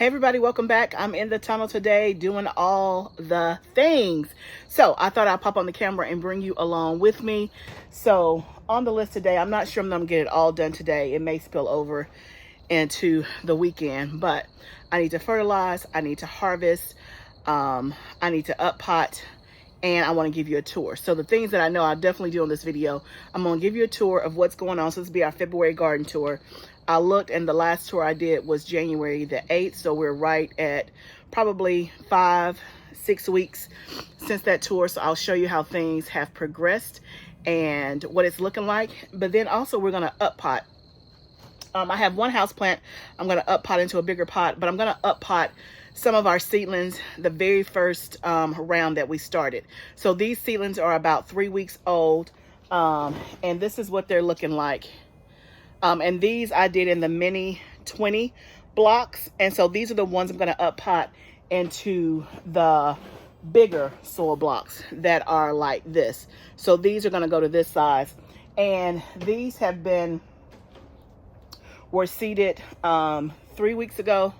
Hey everybody, welcome back. I'm in the tunnel today doing all the things. So I thought I'd pop on the camera and bring you along with me. So on the list today, I'm not sure I'm gonna get it all done today. It may spill over into the weekend, but I need to fertilize, I need to harvest, I need to up pot, and I want to give you a tour. So the things that I know I'll definitely do in this video, I'm going to give you a tour of what's going on. So this will be our February garden tour. I looked, and the last tour I did was January the 8th. So we're right at probably 5-6 weeks since that tour. So I'll show you how things have progressed and what it's looking like. But then also we're going to up pot. I have one house plant I'm going to up pot into a bigger pot, but I'm going to up pot some of our seedlings the very first round that we started. So these seedlings are about 3 weeks old, and this is what they're looking like. And these I did in the mini 20 blocks, and so these are the ones I'm going to up pot into the bigger soil blocks that are like this. So these are going to go to this size, and these were seeded 3 weeks ago,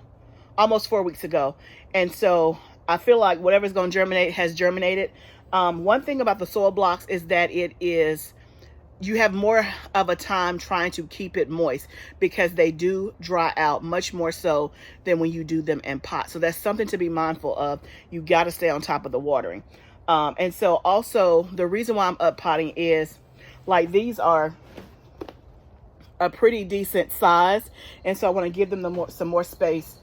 almost 4 weeks ago. And so I feel like whatever's going to germinate has germinated. One thing about the soil blocks is that you have more of a time trying to keep it moist because they do dry out much more so than when you do them in pots. So that's something to be mindful of. You got to stay on top of the watering. And so also the reason why I'm up potting is like these are a pretty decent size. And so I want to give them some more space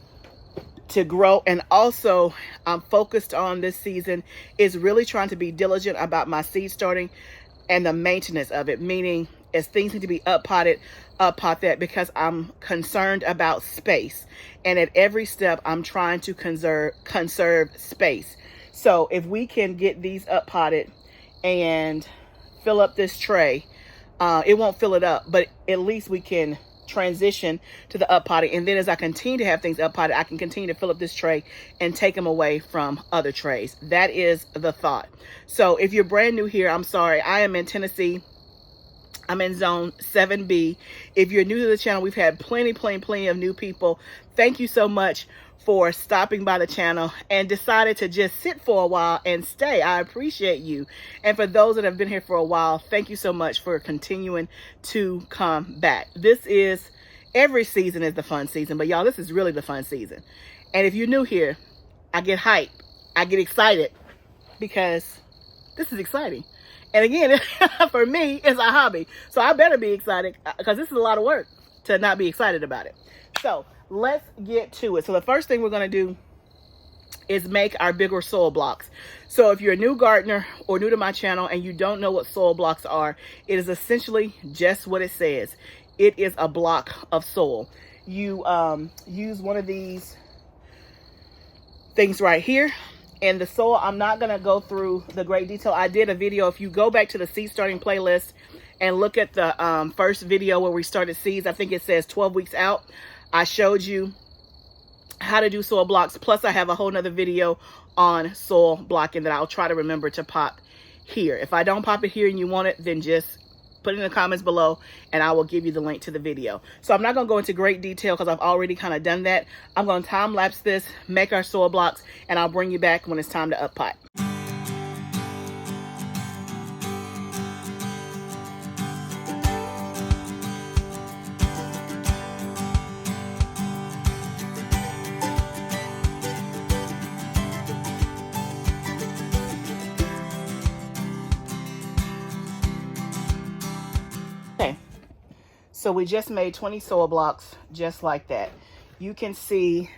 to grow. And also I'm focused on this season is really trying to be diligent about my seed starting and the maintenance of it, meaning as things need to be up potted, up pot that, because I'm concerned about space. And at every step I'm trying to conserve space. So if we can get these up potted and fill up this tray, it won't fill it up, but at least we can transition to the up potting. And then as I continue to have things up potted, I can continue to fill up this tray and take them away from other trays. That is the thought. So if you're brand new here, I'm sorry. I am in Tennessee. I'm in zone 7B. If you're new to the channel, we've had plenty of new people. Thank you so much for stopping by the channel and decided to just sit for a while and stay. I appreciate you. And for those that have been here for a while, thank you so much for continuing to come back. Every season is the fun season, but y'all, this is really the fun season. And if you're new here, I get hyped. I get excited because this is exciting. And again, for me, it's a hobby. So I better be excited because this is a lot of work to not be excited about it. So let's get to it. So the first thing we're going to do is make our bigger soil blocks. So if you're a new gardener or new to my channel and you don't know what soil blocks are, it is essentially just what it says. It is a block of soil. You use one of these things right here. And the soil, I'm not going to go through the great detail. I did a video. If you go back to the seed starting playlist and look at the first video where we started seeds, I think it says 12 weeks out. I showed you how to do soil blocks. Plus I have a whole nother video on soil blocking that I'll try to remember to pop here. If I don't pop it here and you want it, then just put it in the comments below and I will give you the link to the video. So I'm not going to go into great detail because I've already kind of done that. I'm going to time lapse this, make our soil blocks, and I'll bring you back when it's time to up pot. Okay, so we just made 20 soil blocks just like that. You can see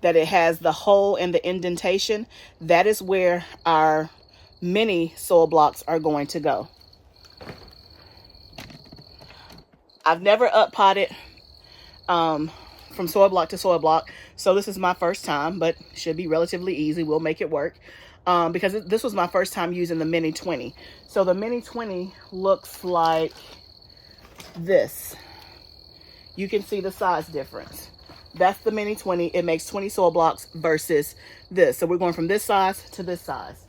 that it has the hole and the indentation. That is where our mini soil blocks are going to go. I've never up potted from soil block to soil block, so this is my first time, but should be relatively easy. We'll make it work. Because this was my first time using the mini 20. So the mini 20 looks like this. You can see the size difference. That's the mini 20. It makes 20 soil blocks versus this. So we're going from this size to this size.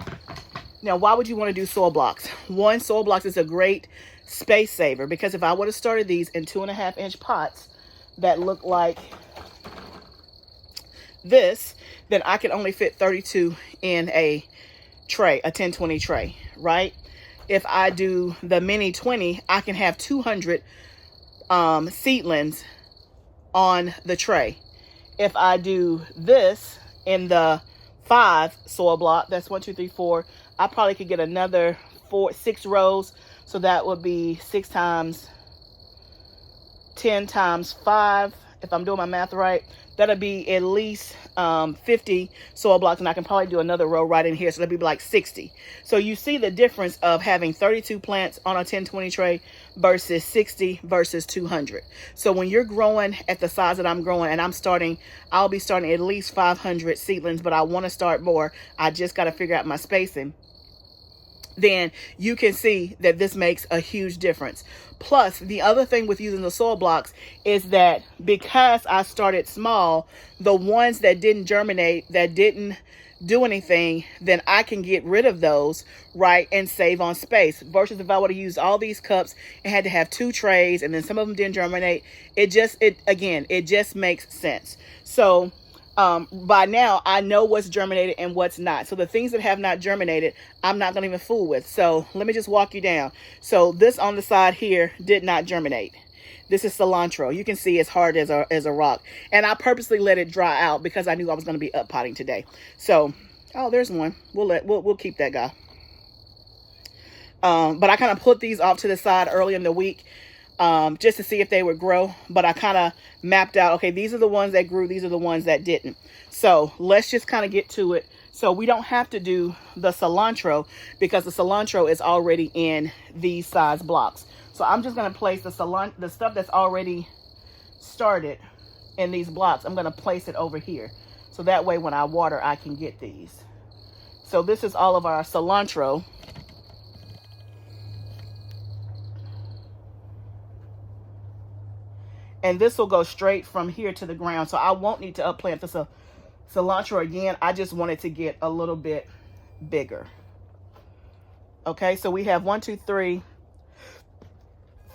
Now, why would you want to do soil blocks? One, soil blocks is a great space saver because if I would have started these in 2.5-inch pots that look like this, then I can only fit 32 in a tray, a 10-20 tray, right? If I do the mini 20, I can have 200 seedlings on the tray. If I do this in the 5 soil block, that's 1, 2, 3, 4, I probably could get another 6 rows. So that would be 6 times 10 times 5. If I'm doing my math right, that'll be at least 50 soil blocks, and I can probably do another row right in here, so that'll be like 60. So you see the difference of having 32 plants on a 10-20 tray versus 60 versus 200. So when you're growing at the size that I'm growing, and I'll be starting at least 500 seedlings, but I want to start more. I just got to figure out my spacing. Then you can see that this makes a huge difference. Plus, the other thing with using the soil blocks is that because I started small, the ones that didn't germinate, that didn't do anything, then I can get rid of those, right, and save on space. Versus if I would have used all these cups and had to have 2 trays, and then some of them didn't germinate, it just makes sense. So by now I know what's germinated and what's not. So the things that have not germinated, I'm not gonna even fool with. So let me just walk you down. So this on the side here did not germinate. This is cilantro. You can see it's hard as a rock. And I purposely let it dry out because I knew I was gonna be up potting today. So, oh, there's one. We'll keep that guy. But I kind of put these off to the side early in the week just to see if they would grow. But I kind of mapped out, okay, these are the ones that grew, these are the ones that didn't. So let's just kind of get to it. So we don't have to do the cilantro because the cilantro is already in these size blocks. So I'm just going to place the stuff that's already started in these blocks. I'm going to place it over here. So that way when I water, I can get these. So this is all of our cilantro. And this will go straight from here to the ground. So I won't need to upplant the cilantro again. I just want it to get a little bit bigger. Okay, so we have 1, 2, 3,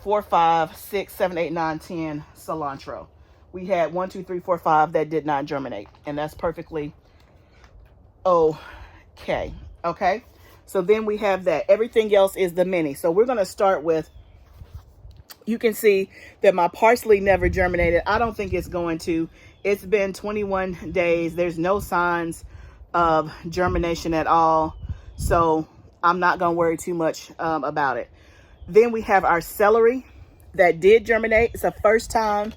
4, 5, 6, 7, 8, 9, 10 cilantro. We had 1, 2, 3, 4, 5 that did not germinate. And that's perfectly okay. Okay, so then we have that. Everything else is the mini. So we're going to start with, you can see that my parsley never germinated. I don't think it's going to. It's been 21 days. There's no signs of germination at all. So I'm not going to worry too much about it. Then we have our celery that did germinate. It's the first time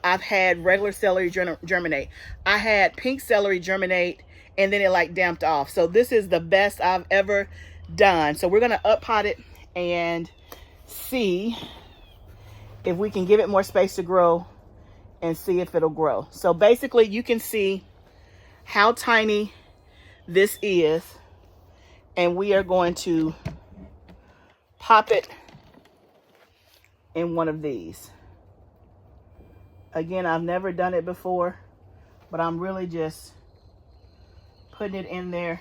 I've had regular celery germinate. I had pink celery germinate and then it like damped off. So this is the best I've ever done. So we're going to up pot it and see if we can give it more space to grow and see if it'll grow. So basically you can see how tiny this is, and we are going to pop it in one of these. Again, I've never done it before, but I'm really just putting it in there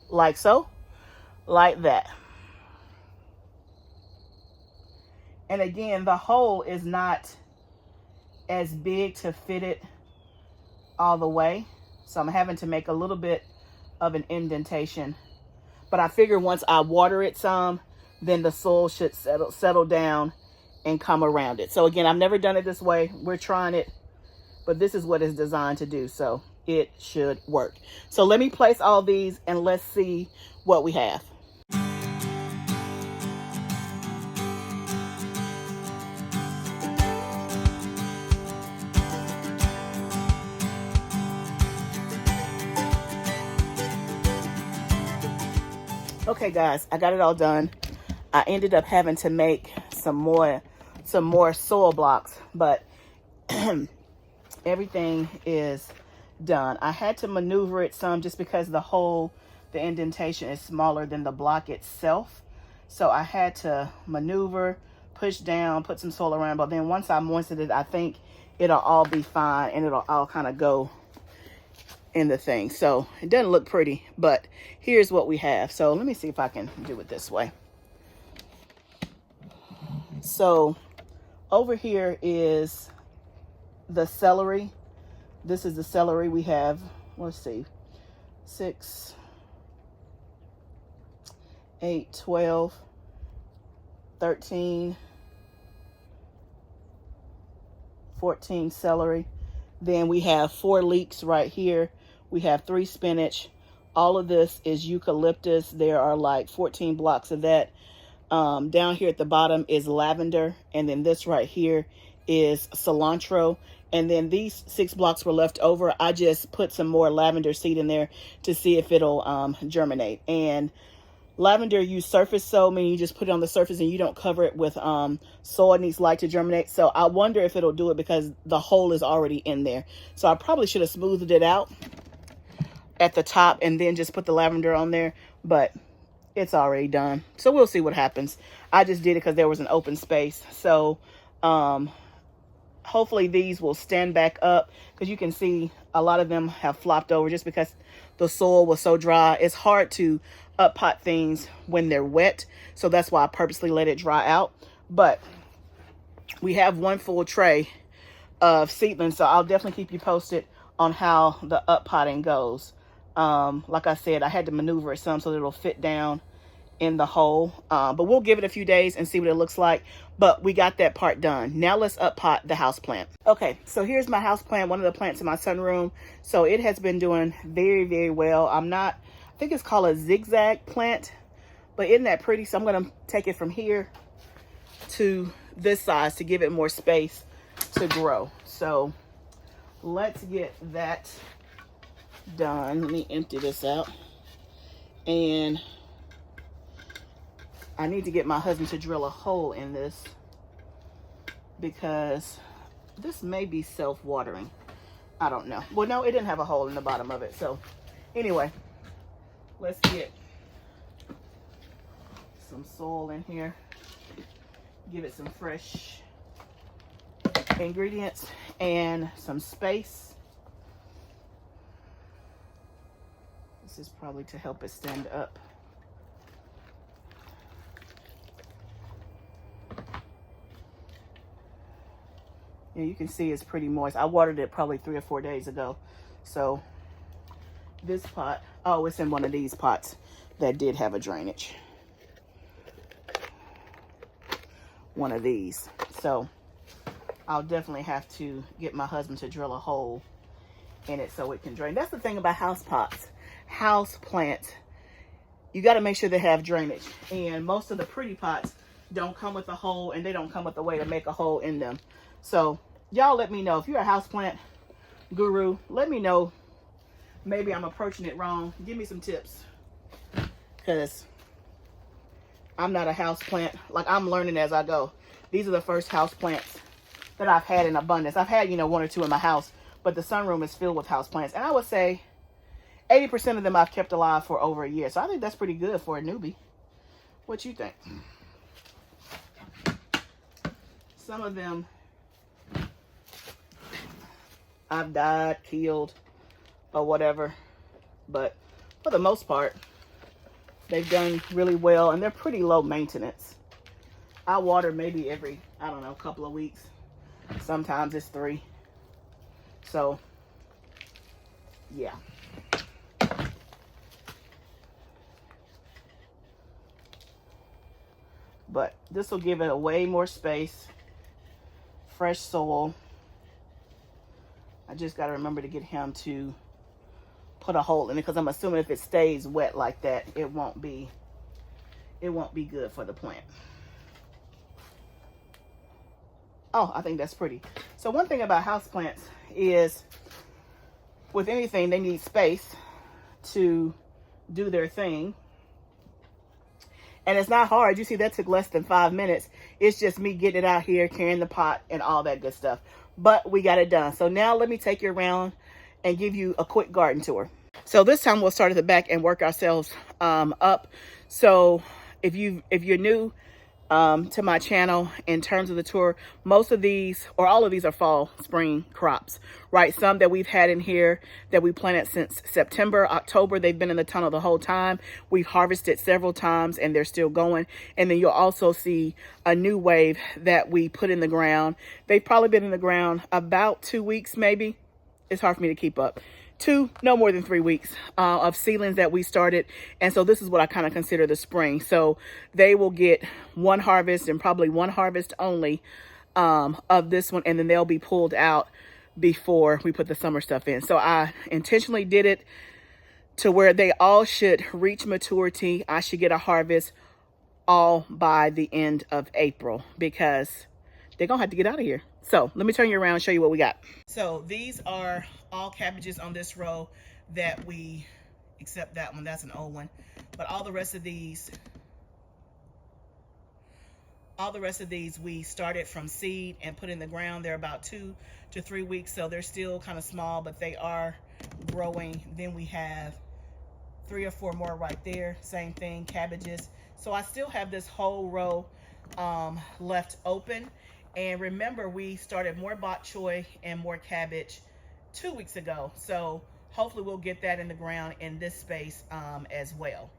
like so, like that. And again, the hole is not as big to fit it all the way. So I'm having to make a little bit of an indentation. But I figure once I water it some, then the soil should settle down and come around it. So again, I've never done it this way. We're trying it, but this is what it's designed to do. So it should work. So let me place all these and let's see what we have. Okay guys, I got it all done. I ended up having to make some more soil blocks, but everything is done. I had to maneuver it some just because the indentation is smaller than the block itself. So I had to maneuver, push down, put some soil around, but then once I moistened it, I think it'll all be fine and it'll all kind of go in the thing. So it doesn't look pretty, but here's what we have. So let me see if I can do it this way. So over here is the celery This is the celery. We have, let's see, 6, 8, 12, 13, 14 celery. Then we have 4 leeks right here. We have 3 spinach. All of this is eucalyptus. There are like 14 blocks of that. Down here at the bottom is lavender. And then this right here is cilantro. And then these 6 blocks were left over. I just put some more lavender seed in there to see if it'll germinate. And lavender, you surface sow, meaning you just put it on the surface and you don't cover it with soil. It needs light to germinate. So I wonder if it'll do it because the hole is already in there. So I probably should have smoothed it out at the top and then just put the lavender on there, but it's already done. So we'll see what happens. I just did it because there was an open space. So hopefully these will stand back up, because you can see a lot of them have flopped over just because the soil was so dry. It's hard to up pot things when they're wet, so that's why I purposely let it dry out. But we have 1 full tray of seedlings, so I'll definitely keep you posted on how the up potting goes. Like I said, I had to maneuver it some so that it'll fit down in the hole, but we'll give it a few days and see what it looks like. But we got that part done. Now let's up pot the house plant. Okay, so here's my house plant, one of the plants in my sunroom. So it has been doing very, very well. I think it's called a zigzag plant, but isn't that pretty? So I'm gonna take it from here to this size to give it more space to grow. So let's get that done. Let me empty this out. And I need to get my husband to drill a hole in this, because this may be self-watering. I don't know. Well, no, it didn't have a hole in the bottom of it. So anyway, let's get some soil in here. Give it some fresh ingredients and some space. This is probably to help it stand up. Yeah, you can see it's pretty moist. I watered it probably 3 or 4 days ago. So this pot, oh, it's in one of these pots that did have a drainage. One of these. So I'll definitely have to get my husband to drill a hole in it so it can drain. That's the thing about house pots. House plants, you got to make sure they have drainage. And most of the pretty pots don't come with a hole, and they don't come with a way to make a hole in them. So y'all let me know if you're a houseplant guru. Let me know. Maybe I'm approaching it wrong. Give me some tips, because I'm not a houseplant. Like, I'm learning as I go. These are the first houseplants that I've had in abundance. I've had, 1 or 2 in my house, but the sunroom is filled with houseplants. And I would say 80% of them I've kept alive for over a year. So I think that's pretty good for a newbie. What you think? Some of them I've died, killed, or whatever. But for the most part, they've done really well, and they're pretty low maintenance. I water maybe every, I don't know, couple of weeks. Sometimes it's 3. So, yeah. But this will give it a way more space. Fresh soil. I just got to remember to get him to put a hole in it, because I'm assuming if it stays wet like that, it won't be good for the plant. Oh, I think that's pretty. So one thing about houseplants is, with anything, they need space to do their thing. And it's not hard. You see, that took less than 5 minutes. It's just me getting it out here, carrying the pot and all that good stuff. But we got it done. So now let me take you around and give you a quick garden tour. So this time we'll start at the back and work ourselves up. So if you're new to my channel, in terms of the tour, most of these, or all of these, are fall spring crops, right? Some that we've had in here that we planted since September, October. They've been in the tunnel the whole time. We've harvested several times and they're still going. And then you'll also see a new wave that we put in the ground. They've probably been in the ground about 2 weeks, maybe it's hard for me to keep up. No more than 3 weeks of seedlings that we started. And so this is what I kind of consider the spring. So they will get one harvest and probably one harvest only of this one. And then they'll be pulled out before we put the summer stuff in. So I intentionally did it to where they all should reach maturity. I should get a harvest all by the end of April because they're gonna have to get out of here. So let me turn you around and show you what we got. So these are all cabbages on this row that we, except that one, that's an old one. But all the rest of these we started from seed and put in the ground. They're about 2 to 3 weeks, so they're still kind of small, but they are growing. Then we have 3 or 4 more right there, same thing, cabbages. So I still have this whole row left open. And remember, we started more bok choy and more cabbage 2 weeks ago. So hopefully we'll get that in the ground in this space as well.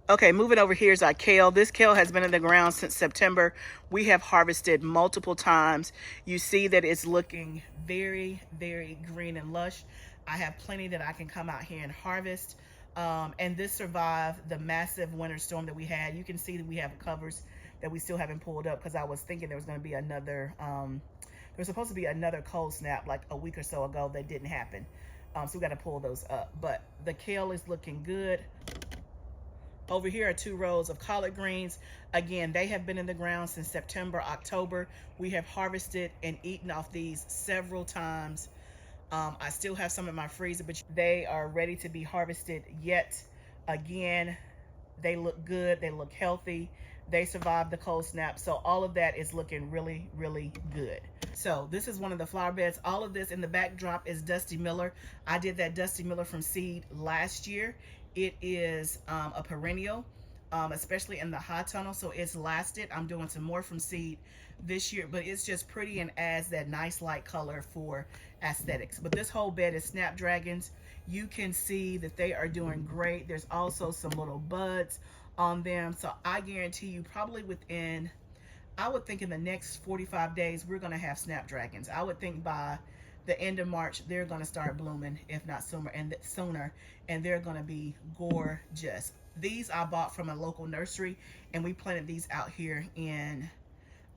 Okay, moving over here is our kale. This kale has been in the ground since September. We have harvested multiple times. You see that it's looking very, very green and lush. I have plenty that I can come out here and harvest. And this survived the massive winter storm that we had. You can see that we have covers that we still haven't pulled up because I was thinking there was going to be another, there was supposed to be another cold snap like a week or so ago that didn't happen. So we got to pull those up. But the kale is looking good. Over here are 2 rows of collard greens. Again, they have been in the ground since September, October. We have harvested and eaten off these several times. I still have some in my freezer, but they are ready to be harvested yet again. They look good. They look healthy. They survived the cold snap. So all of that is looking really, really good. So this is one of the flower beds. All of this in the backdrop is Dusty Miller. I did that Dusty Miller from seed last year. It is a perennial, especially in the high tunnel. So it's lasted. I'm doing some more from seed this year, but it's just pretty and adds that nice light color for aesthetics. But this whole bed is snapdragons. You can see that they are doing great. There's also some little buds on them. So I guarantee you probably within, I would think in the next 45 days, we're going to have snapdragons. I would think by the end of March, they're going to start blooming, if not sooner, and they're going to be gorgeous. These I bought from a local nursery, and we planted these out here in,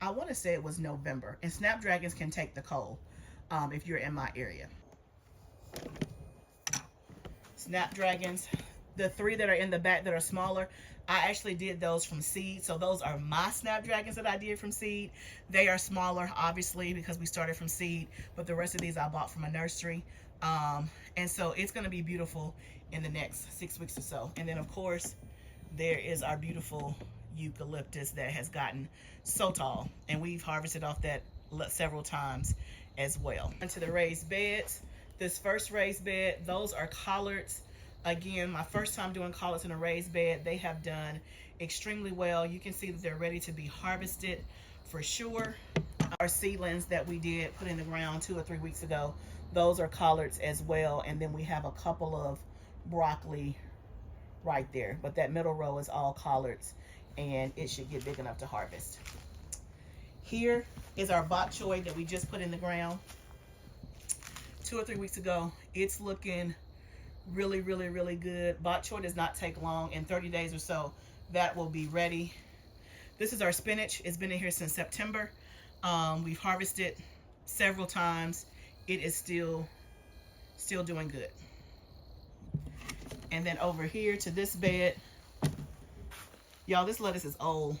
I want to say it was November. And snapdragons can take the cold if you're in my area. Snapdragons, the 3 that are in the back that are smaller, I actually did those from seed. So those are my snapdragons that I did from seed. They are smaller, obviously, because we started from seed, but the rest of these I bought from a nursery. And so it's going to be beautiful in the next 6 weeks or so. And then, of course, there is our beautiful eucalyptus that has gotten so tall, and we've harvested off that several times as well. Into the raised beds. This first raised bed, those are collards. Again, my first time doing collards in a raised bed. They have done extremely well. You can see that they're ready to be harvested for sure. Our seedlings that we did put in the ground 2 or 3 weeks ago, those are collards as well. And then we have a couple of broccoli right there, but that middle row is all collards, and it should get big enough to harvest. Here is our bok choy that we just put in the ground 2 or 3 weeks ago. It's looking really, really, really good. Bok choy does not take long. In 30 days or so, that will be ready. This is our spinach. It's been in here since September. We've harvested several times. It is still doing good. And then over here to this bed, y'all, this lettuce is old,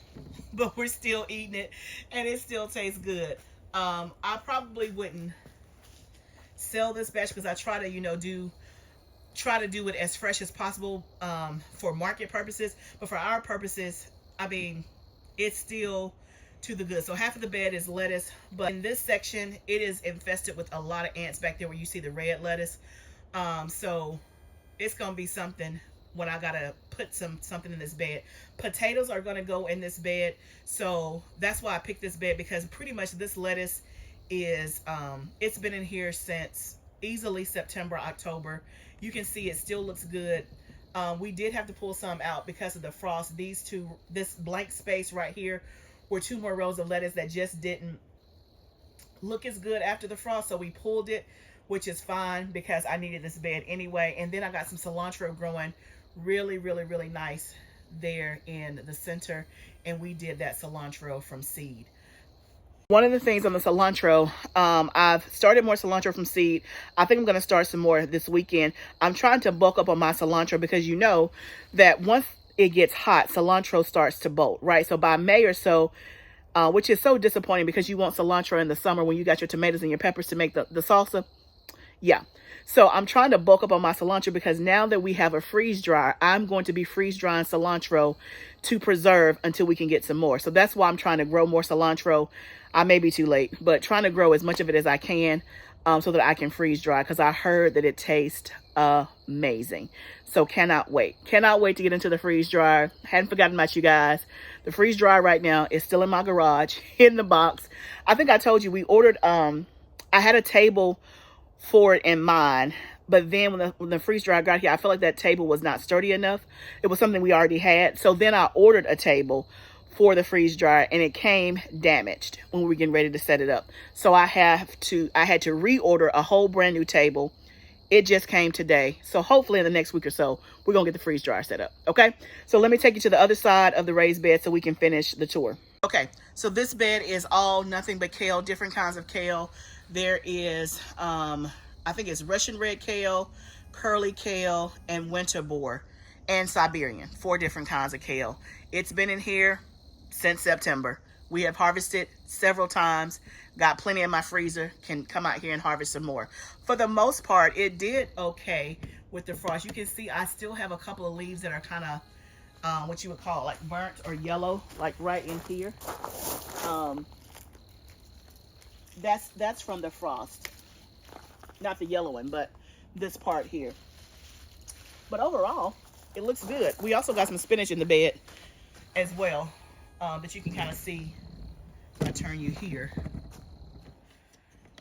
but we're still eating it, and it still tastes good. I probably wouldn't sell this batch because I try to do it as fresh as possible for market purposes, but for our purposes, I mean, it's still to the good. So half of the bed is lettuce, but in this section, it is infested with a lot of ants back there where you see the red lettuce. So it's gonna be something when I gotta put something in this bed. Potatoes are gonna go in this bed, so that's why I picked this bed, because pretty much this lettuce is it's been in here since easily September, October. You can see it still looks good. We did have to pull some out because of the frost. This blank space right here were 2 more rows of lettuce that just didn't look as good after the frost, so we pulled it. which is fine because I needed this bed anyway. And then I got some cilantro growing really, really, really nice there in the center. And we did that cilantro from seed. One of the things on the cilantro, I've started more cilantro from seed. I think I'm going to start some more this weekend. I'm trying to bulk up on my cilantro because you know that once it gets hot, cilantro starts to bolt, right? So by May or so, which is so disappointing because you want cilantro in the summer when you got your tomatoes and your peppers to make the salsa. Yeah. So I'm trying to bulk up on my cilantro because now that we have a freeze dryer, I'm going to be freeze drying cilantro to preserve until we can get some more. So that's why I'm trying to grow more cilantro. I may be too late, but trying to grow as much of it as I can so that I can freeze dry because I heard that it tastes amazing. So cannot wait. Cannot wait to get into the freeze dryer. Hadn't forgotten about you guys. The freeze dryer right now is still in my garage in the box. I think I told you we ordered, I had a table for it in mind, but then when the freeze dryer got here, I felt like that table was not sturdy enough. It was something we already had. So then I ordered a table for the freeze dryer and it came damaged when we were getting ready to set it up. So I had to reorder a whole brand new table. It just came today. So hopefully in the next week or so, we're going to get the freeze dryer set up. Okay. So let me take you to the other side of the raised bed so we can finish the tour. Okay. So this bed is all nothing but kale, different kinds of kale. There is, I think it's Russian red kale, curly kale, and winter boar, and Siberian, 4 different kinds of kale. It's been in here since September. We have harvested several times, got plenty in my freezer, can come out here and harvest some more. For the most part, it did okay with the frost. You can see I still have a couple of leaves that are kind of, what you would call like burnt or yellow, like right in here. That's from the frost. Not the yellow one, but this part here. But overall, it looks good. We also got some spinach in the bed as well, that you can kind of see. If I turn you here,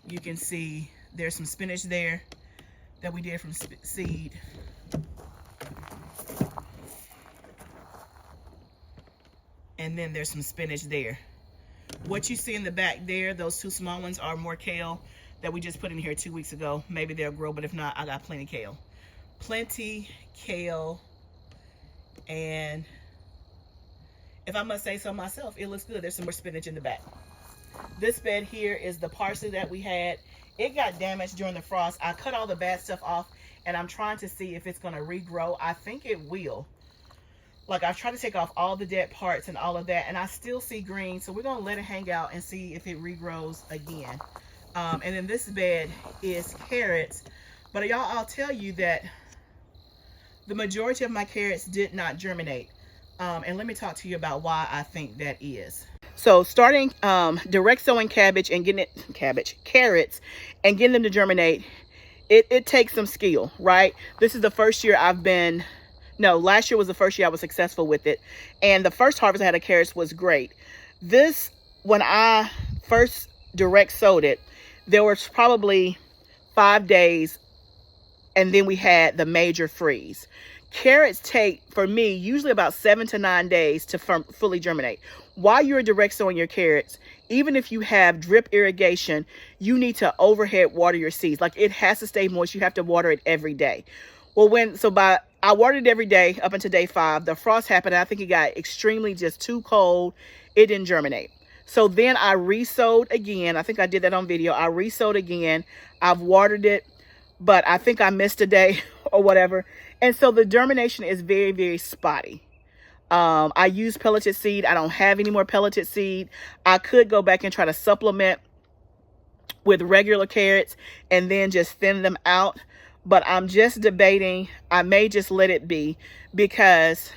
you can see there's some spinach there that we did from seed. And then there's some spinach there. What you see in the back there, those 2 small ones are more kale that we just put in here 2 weeks ago. Maybe they'll grow, but if not, I got plenty kale. Plenty kale. And if I must say so myself, it looks good. There's some more spinach in the back. This bed here is the parsley that we had. It got damaged during the frost. I cut all the bad stuff off, and I'm trying to see if it's going to regrow. I think it will. Like, I've tried to take off all the dead parts and all of that, and I still see green. So we're going to let it hang out and see if it regrows again. And then this bed is carrots. But y'all, I'll tell you that the majority of my carrots did not germinate. And let me talk to you about why I think that is. So starting direct sowing carrots and getting them to germinate, it takes some skill, right? This is the first year last year was the first year I was successful with it. And the first harvest I had of carrots was great. This, when I first direct sowed it, there was probably 5 days, and then we had the major freeze. Carrots take, for me, usually about 7 to 9 days to fully germinate. While you're direct sowing your carrots, even if you have drip irrigation, you need to overhead water your seeds. Like, it has to stay moist. You have to water it every day. Well, I watered it every day up until day 5. The frost happened, and I think it got extremely just too cold. It didn't germinate. So then I re-sowed again. I think I did that on video. I re-sowed again. I've watered it, but I think I missed a day or whatever. And so the germination is very, very spotty. I use pelleted seed. I don't have any more pelleted seed. I could go back and try to supplement with regular carrots and then just thin them out. But I'm just debating. I may just let it be because,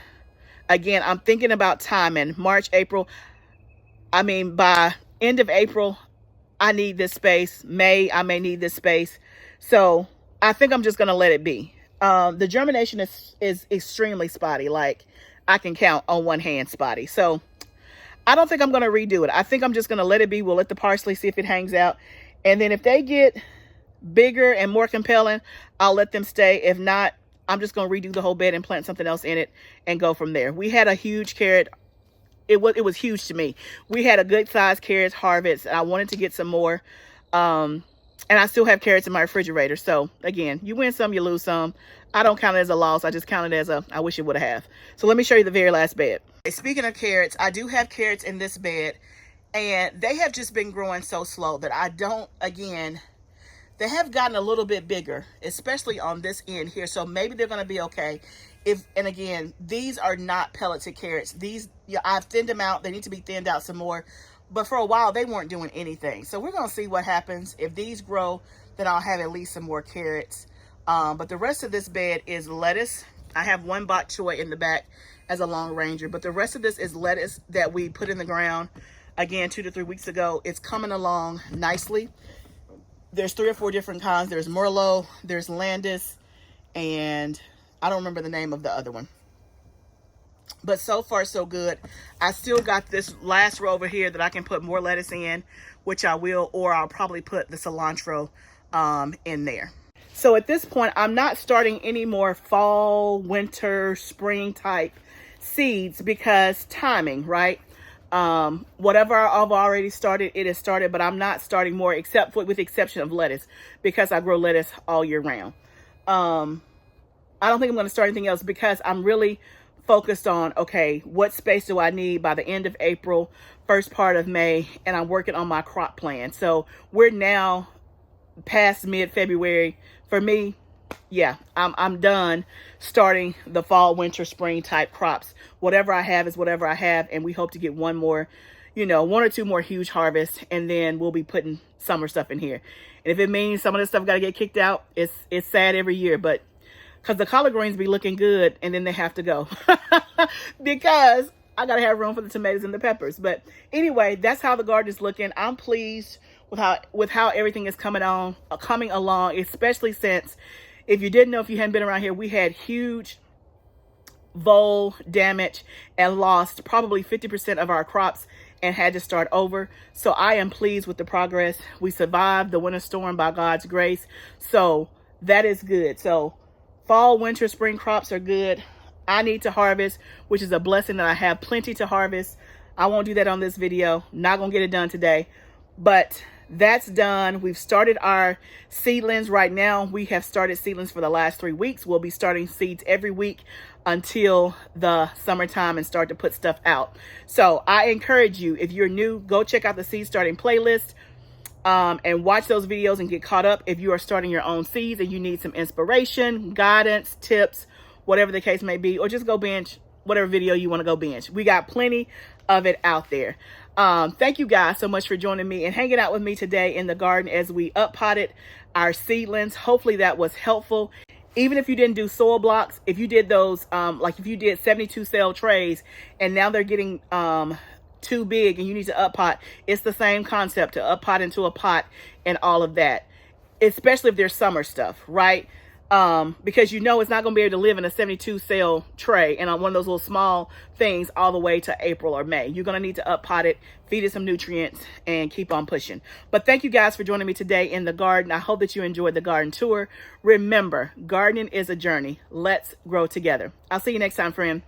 again, I'm thinking about timing. March, April. I mean, by end of April, I need this space. May, I may need this space. So I think I'm just going to let it be. The germination is extremely spotty. Like, I can count on one hand spotty. So I don't think I'm going to redo it. I think I'm just going to let it be. We'll let the parsley see if it hangs out. And then if they get bigger and more compelling, I'll let them stay. If not, I'm just going to redo the whole bed and plant something else in it and go from there. We had a huge carrot. It was huge to me. We had a good sized carrot harvest. I wanted to get some more. And I still have carrots in my refrigerator. So again, you win some, you lose some. I don't count it as a loss. I just count it as a, I wish it would have. So let me show you the very last bed. Speaking of carrots, I do have carrots in this bed, and they have just been growing so slow that I don't, again, they have gotten a little bit bigger, especially on this end here. So maybe they're going to be okay. And again, these are not pelleted carrots. These, yeah, I've thinned them out. They need to be thinned out some more. But for a while, they weren't doing anything. So we're going to see what happens. If these grow, then I'll have at least some more carrots. But the rest of this bed is lettuce. I have one bok choy in the back as a long ranger. But the rest of this is lettuce that we put in the ground, again, 2 to 3 weeks ago. It's coming along nicely. There's 3 or 4 different kinds. There's Merlot, there's Landis, and I don't remember the name of the other one. But so far, so good. I still got this last row over here that I can put more lettuce in, which I will, or I'll probably put the cilantro in there. So at this point, I'm not starting any more fall, winter, spring type seeds because timing, right? Whatever I've already started, it has started, but I'm not starting more except for, with the exception of lettuce, because I grow lettuce all year round. I don't think I'm going to start anything else because I'm really focused on, okay, what space do I need by the end of April, first part of May, and I'm working on my crop plan. So we're now past mid-February. For me, yeah, I'm done starting the fall, winter, spring type crops. Whatever I have is whatever I have, and we hope to get one more, you know, 1 or 2 more huge harvests, and then we'll be putting summer stuff in here. And if it means some of this stuff got to get kicked out, it's sad every year, but because the collard greens be looking good, and then they have to go because I got to have room for the tomatoes and the peppers. But anyway, that's how the garden is looking. I'm pleased with how everything is coming along, especially since, if you didn't know, if you hadn't been around here, we had huge vole damage and lost probably 50% of our crops and had to start over. So I am pleased with the progress. We survived the winter storm by God's grace. So that is good. So fall, winter, spring crops are good. I need to harvest, which is a blessing that I have plenty to harvest. I won't do that on this video. Not gonna get it done today, but that's done. We've started our seedlings. Right now, we have started seedlings for the last 3 weeks. We'll be starting seeds every week until the summertime and start to put stuff out. So I encourage you, if you're new, go check out the seed starting playlist and watch those videos and get caught up if you are starting your own seeds and you need some inspiration, guidance, tips, whatever the case may be, or just go binge whatever video you want to go binge. We got plenty of it out there. Thank you guys so much for joining me and hanging out with me today in the garden as we up-potted our seedlings. Hopefully that was helpful. Even if you didn't do soil blocks, if you did those, like if you did 72 cell trays and now they're getting too big and you need to up-pot, it's the same concept to up-pot into a pot and all of that, especially if there's summer stuff, right? Because you know it's not going to be able to live in a 72 cell tray and on one of those little small things all the way to April or May. You're going to need to up-pot it, feed it some nutrients, and keep on pushing. But thank you guys for joining me today in the garden. I hope that you enjoyed the garden tour. Remember, gardening is a journey. Let's grow together. I'll see you next time, friend.